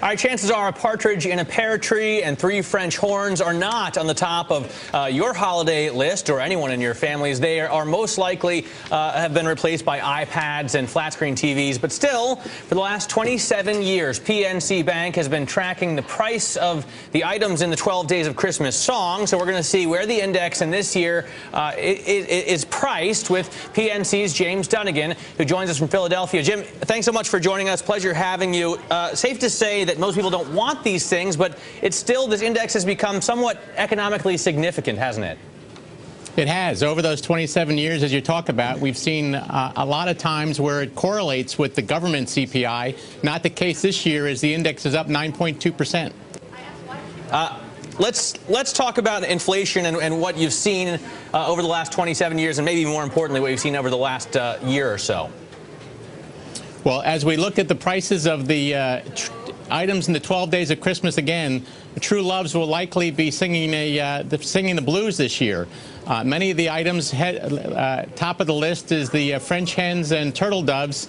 All right, chances are a partridge in a pear tree and 3 French horns are not on the top of your holiday list or anyone in your families. They are most likely have been replaced by iPads and flat-screen TVs. But still, for the last 27 years, PNC Bank has been tracking the price of the items in the 12 Days of Christmas song. So we're going to see where the index in this year is priced with PNC's James Dunigan, who joins us from Philadelphia. Jim, thanks so much for joining us. Pleasure having you. Safe to say that most people don't want these things, but it's still, this index has become somewhat economically significant, hasn't it? It has. Over those 27 years, as you talk about, we've seen a lot of times where it correlates with the government CPI. Not the case this year, as the index is up 9.2%. Let's talk about inflation and what you've seen over the last 27 years, and maybe more importantly, what you've seen over the last year or so. Well, as we look at the prices of the items in the 12 Days of Christmas, again, the true loves will likely be singing the blues this year. Many of the items, top of the list is the French hens and turtle doves.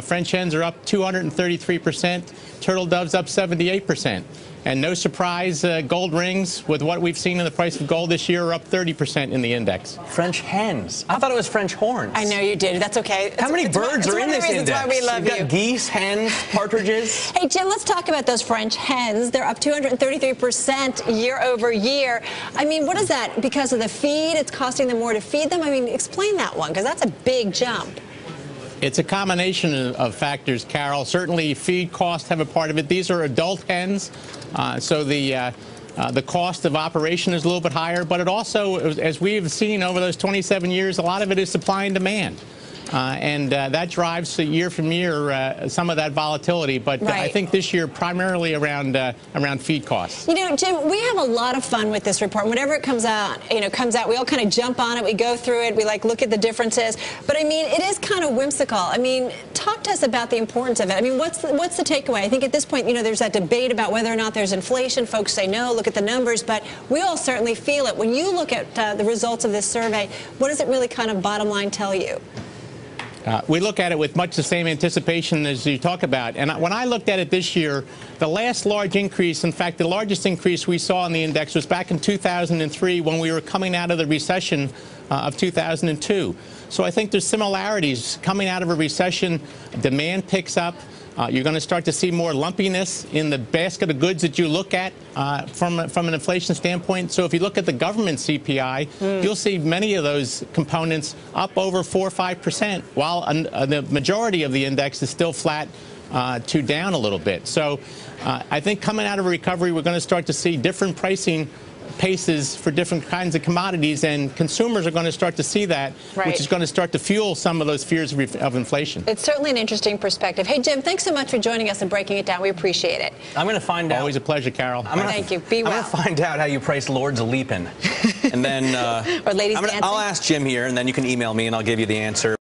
French hens are up 233%, turtle doves up 78%. And no surprise, gold rings, with what we've seen in the price of gold this year, are up 30% in the index. French hens. I thought it was French horns. I know you did. That's okay. How many birds are in this index? Why we love You've got geese, hens, partridges. Hey, Jim, let's talk about those French hens. They're up 233% year over year. I mean, what is that? Because of the feed? It's costing them more to feed them? I mean, explain that one, because that's a big jump. It's a combination of factors, Carol. Certainly, feed costs have a part of it. These are adult hens, so the cost of operation is a little bit higher. But it also, as we've seen over those 27 years, a lot of it is supply and demand. That drives year from year some of that volatility. But right. I think this year primarily around feed costs. You know, Jim, we have a lot of fun with this report. Whenever it comes out, we all kind of jump on it. We go through it. We look at the differences. But I mean, it is kind of whimsical. I mean, talk to us about the importance of it. I mean, what's the takeaway? I think at this point, there's that debate about whether or not there's inflation. Folks say no. Look at the numbers, but we all certainly feel it. When you look at the results of this survey, what does it really kind of bottom line tell you? We look at it with much the same anticipation as you talk about. And when I looked at it this year, the last large increase, in fact, the largest increase we saw in the index was back in 2003 when we were coming out of the recession of 2002. So I think there's similarities. Coming out of a recession, demand picks up. You're going to start to see more lumpiness in the basket of goods that you look at from an inflation standpoint. So if you look at the government CPI, you'll see many of those components up over 4 or 5%, while the majority of the index is still flat to down a little bit. So I think coming out of a recovery, we're going to start to see different pricing paces for different kinds of commodities, and consumers are going to start to see that, right, which is going to start to fuel some of those fears of inflation. It's certainly an interesting perspective. Hey, Jim, thanks so much for joining us and breaking it down. We appreciate it. I'm going to find out. Always a pleasure, Carol. Thank you. Be well. I'm going to find out how you price Lords a Leapin'. And then or ladies dancing. I'll ask Jim here, and then you can email me, and I'll give you the answer.